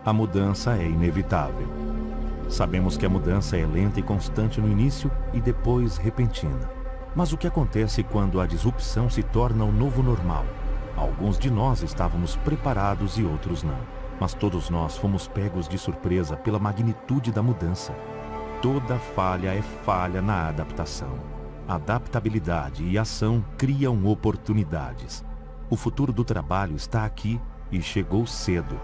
a mudança é inevitável. Sabemos que a mudança é lenta e constante no início e depois repentina. Mas o que acontece quando a disrupção se torna o novo normal? Alguns de nós estávamos preparados e outros não. Mas todos nós fomos pegos de surpresa pela magnitude da mudança. Toda falha é falha na adaptação. Adaptabilidade e ação criam oportunidades. O futuro do trabalho está aqui e chegou cedo.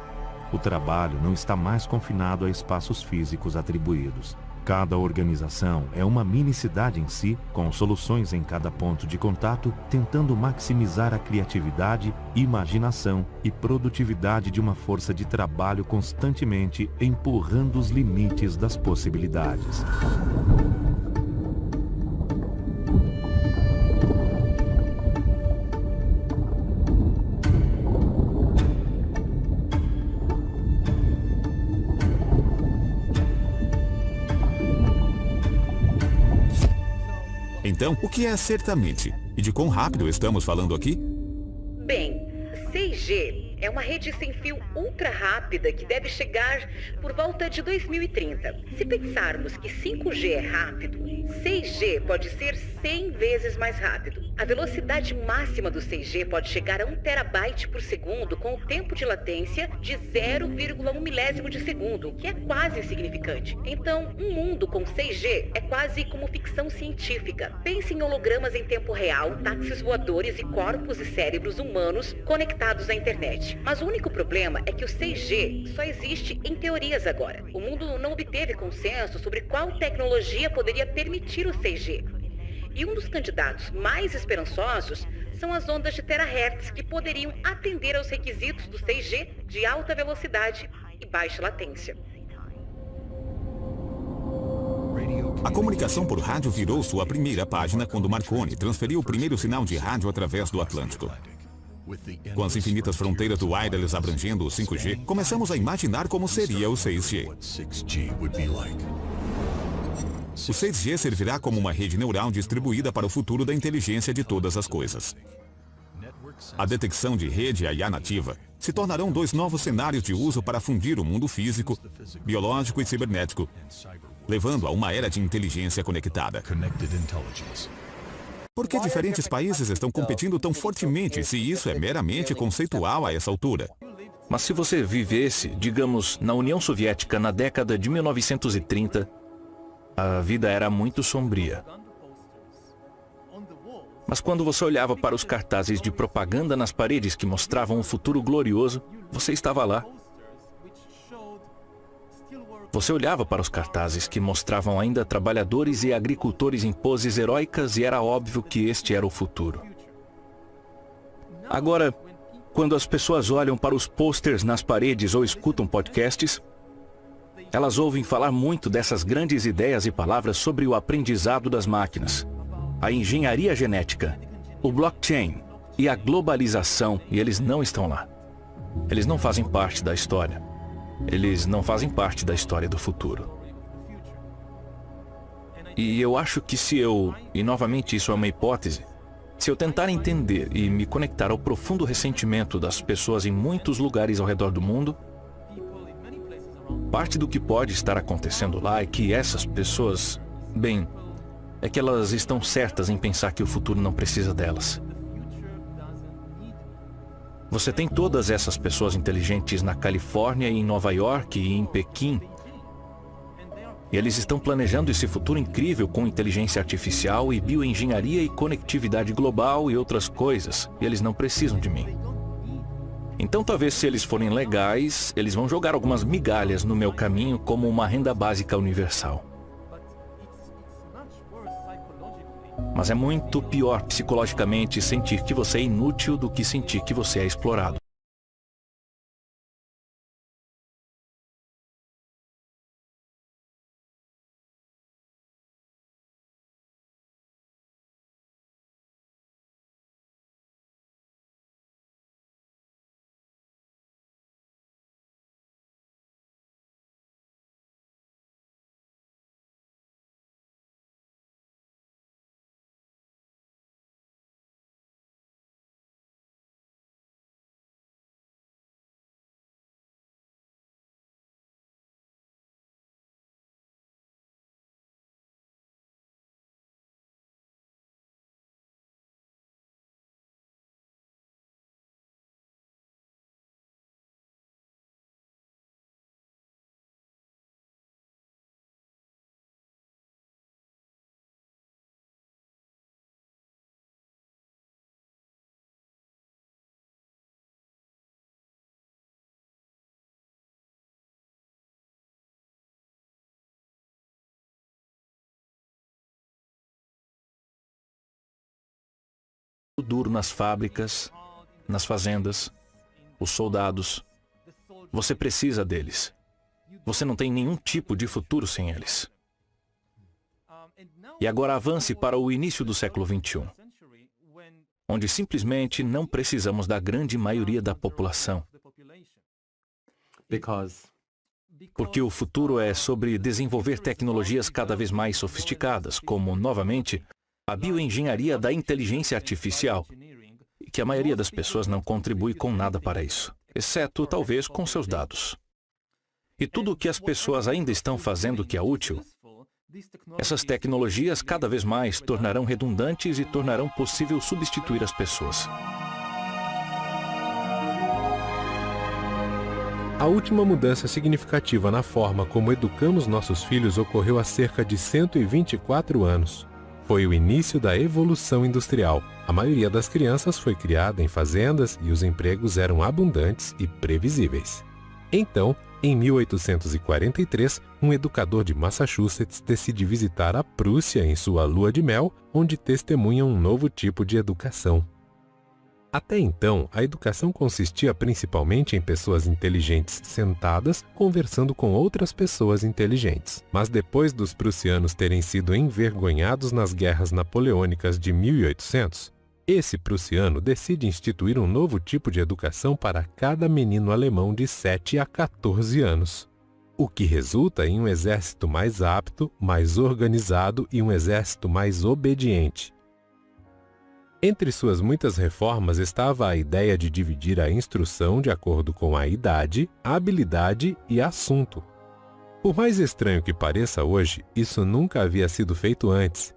O trabalho não está mais confinado a espaços físicos atribuídos. Cada organização é uma mini-cidade em si, com soluções em cada ponto de contato, tentando maximizar a criatividade, imaginação e produtividade de uma força de trabalho constantemente empurrando os limites das possibilidades. Então, o que é certamente? E de quão rápido estamos falando aqui? Bem, 6G é uma rede sem fio ultra rápida que deve chegar por volta de 2030. Se pensarmos que 5G é rápido, 6G pode ser 100 vezes mais rápido. A velocidade máxima do 6G pode chegar a 1 terabyte por segundo com o tempo de latência de 0,1 milésimo de segundo, que é quase insignificante. Então, um mundo com 6G é quase como ficção científica. Pense em hologramas em tempo real, táxis voadores e corpos e cérebros humanos conectados à internet. Mas o único problema é que o 6G só existe em teorias agora. O mundo não obteve consenso sobre qual tecnologia poderia permitir o 6G. E um dos candidatos mais esperançosos são as ondas de terahertz que poderiam atender aos requisitos do 6G de alta velocidade e baixa latência. A comunicação por rádio virou sua primeira página quando Marconi transferiu o primeiro sinal de rádio através do Atlântico. Com as infinitas fronteiras do wireless abrangendo o 5G, começamos a imaginar como seria o 6G. O 6G servirá como uma rede neural distribuída para o futuro da inteligência de todas as coisas. A detecção de rede e a IA nativa se tornarão dois novos cenários de uso para fundir o mundo físico, biológico e cibernético, levando a uma era de inteligência conectada. Por que diferentes países estão competindo tão fortemente se isso é meramente conceitual a essa altura? Mas se você vivesse, digamos, na União Soviética na década de 1930, a vida era muito sombria. Mas quando você olhava para os cartazes de propaganda nas paredes que mostravam um futuro glorioso, você estava lá. Você olhava para os cartazes que mostravam ainda trabalhadores e agricultores em poses heróicas e era óbvio que este era o futuro. Agora, quando as pessoas olham para os posters nas paredes ou escutam podcasts, elas ouvem falar muito dessas grandes ideias e palavras sobre o aprendizado das máquinas, a engenharia genética, o blockchain e a globalização, e eles não estão lá. Eles não fazem parte da história. Eles não fazem parte da história do futuro. E eu acho que se eu, e novamente isso é uma hipótese, se eu tentar entender e me conectar ao profundo ressentimento das pessoas em muitos lugares ao redor do mundo, parte do que pode estar acontecendo lá é que essas pessoas, bem, é que elas estão certas em pensar que o futuro não precisa delas. Você tem todas essas pessoas inteligentes na Califórnia, em Nova York e em Pequim. E eles estão planejando esse futuro incrível com inteligência artificial e bioengenharia e conectividade global e outras coisas. E eles não precisam de mim. Então talvez se eles forem legais, eles vão jogar algumas migalhas no meu caminho como uma renda básica universal. Mas é muito pior psicologicamente sentir que você é inútil do que sentir que você é explorado. duro nas fábricas, nas fazendas, os soldados. Você precisa deles. Você não tem nenhum tipo de futuro sem eles. E agora avance para o início do século XXI, onde simplesmente não precisamos da grande maioria da população. Porque o futuro é sobre desenvolver tecnologias cada vez mais sofisticadas, como, novamente, a bioengenharia da inteligência artificial, e que a maioria das pessoas não contribui com nada para isso, exceto, talvez, com seus dados. E tudo o que as pessoas ainda estão fazendo que é útil, essas tecnologias cada vez mais tornarão redundantes e tornarão possível substituir as pessoas. A última mudança significativa na forma como educamos nossos filhos ocorreu há cerca de 124 anos. Foi o início da evolução industrial. A maioria das crianças foi criada em fazendas e os empregos eram abundantes e previsíveis. Então, em 1843, um educador de Massachusetts decide visitar a Prússia em sua lua de mel, onde testemunha um novo tipo de educação. Até então, a educação consistia principalmente em pessoas inteligentes sentadas, conversando com outras pessoas inteligentes. Mas depois dos prussianos terem sido envergonhados nas guerras napoleônicas de 1800, esse prussiano decide instituir um novo tipo de educação para cada menino alemão de 7 a 14 anos. O que resulta em um exército mais apto, mais organizado e um exército mais obediente. Entre suas muitas reformas estava a ideia de dividir a instrução de acordo com a idade, habilidade e assunto. Por mais estranho que pareça hoje, isso nunca havia sido feito antes.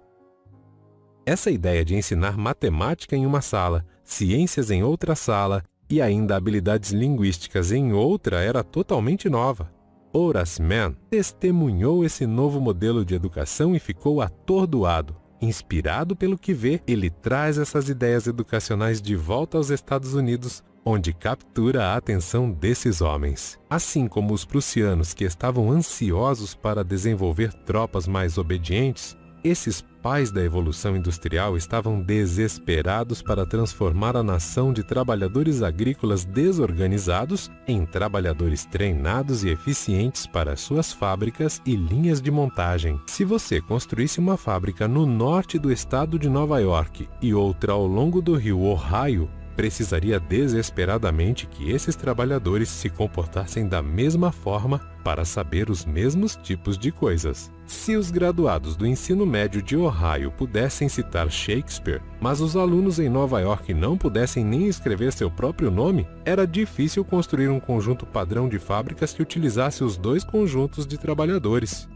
Essa ideia de ensinar matemática em uma sala, ciências em outra sala e ainda habilidades linguísticas em outra era totalmente nova. Horace Mann testemunhou esse novo modelo de educação e ficou atordoado. Inspirado pelo que vê, ele traz essas ideias educacionais de volta aos Estados Unidos, onde captura a atenção desses homens. Assim como os prussianos que estavam ansiosos para desenvolver tropas mais obedientes, esses pais da evolução industrial estavam desesperados para transformar a nação de trabalhadores agrícolas desorganizados em trabalhadores treinados e eficientes para suas fábricas e linhas de montagem. Se você construísse uma fábrica no norte do estado de Nova York e outra ao longo do rio Ohio, precisaria desesperadamente que esses trabalhadores se comportassem da mesma forma para saber os mesmos tipos de coisas. Se os graduados do ensino médio de Ohio pudessem citar Shakespeare, mas os alunos em Nova York não pudessem nem escrever seu próprio nome, era difícil construir um conjunto padrão de fábricas que utilizasse os dois conjuntos de trabalhadores.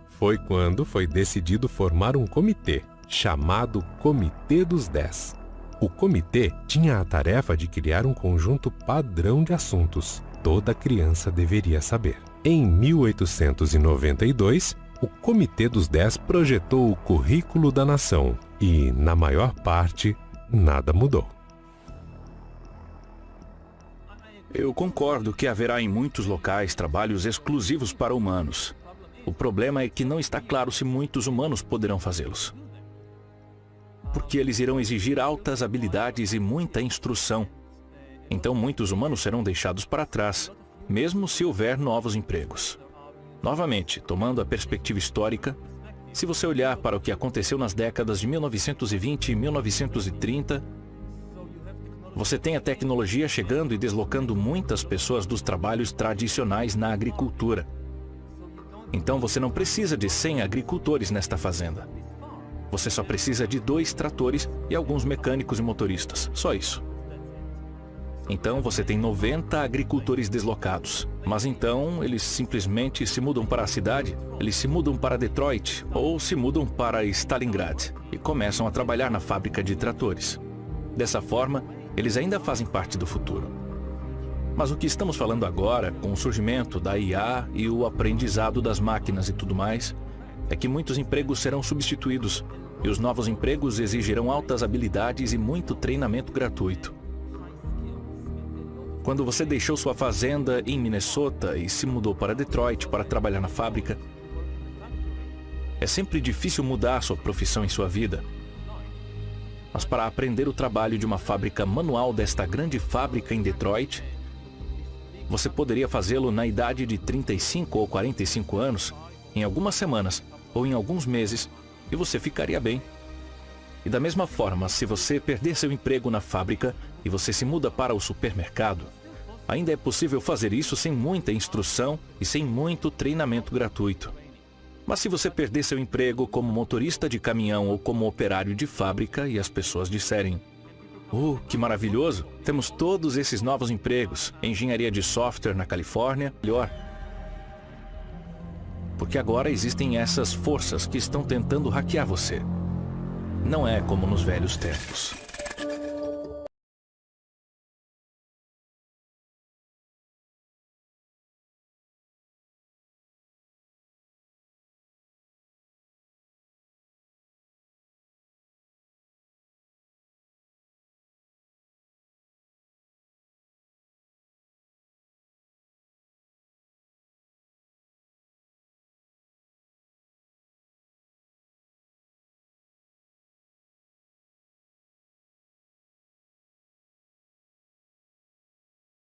Foi quando foi decidido formar um comitê, chamado Comitê dos 10. O comitê tinha a tarefa de criar um conjunto padrão de assuntos. Toda criança deveria saber. Em 1892, o Comitê dos 10 projetou o currículo da nação e, na maior parte, nada mudou. Eu concordo que haverá em muitos locais trabalhos exclusivos para humanos. O problema é que não está claro se muitos humanos poderão fazê-los. Porque eles irão exigir altas habilidades e muita instrução. Então muitos humanos serão deixados para trás, mesmo se houver novos empregos. Novamente, tomando a perspectiva histórica, se você olhar para o que aconteceu nas décadas de 1920 e 1930, você tem a tecnologia chegando e deslocando muitas pessoas dos trabalhos tradicionais na agricultura. Então você não precisa de 100 agricultores nesta fazenda. Você só precisa de 2 tratores e alguns mecânicos e motoristas. Só isso. Então você tem 90 agricultores deslocados. Mas então eles simplesmente se mudam para a cidade, eles se mudam para Detroit ou se mudam para Stalingrad e começam a trabalhar na fábrica de tratores. Dessa forma, eles ainda fazem parte do futuro. Mas o que estamos falando agora, com o surgimento da IA e o aprendizado das máquinas e tudo mais, é que muitos empregos serão substituídos e os novos empregos exigirão altas habilidades e muito treinamento gratuito. Quando você deixou sua fazenda em Minnesota e se mudou para Detroit para trabalhar na fábrica, é sempre difícil mudar sua profissão em sua vida. Mas para aprender o trabalho de uma fábrica manual desta grande fábrica em Detroit, você poderia fazê-lo na idade de 35 ou 45 anos, em algumas semanas ou em alguns meses, e você ficaria bem. E da mesma forma, se você perder seu emprego na fábrica e você se muda para o supermercado, ainda é possível fazer isso sem muita instrução e sem muito treinamento gratuito. Mas se você perder seu emprego como motorista de caminhão ou como operário de fábrica e as pessoas disserem: "Oh, que maravilhoso! Temos todos esses novos empregos, engenharia de software na Califórnia, melhor." Porque agora existem essas forças que estão tentando hackear você. Não é como nos velhos tempos.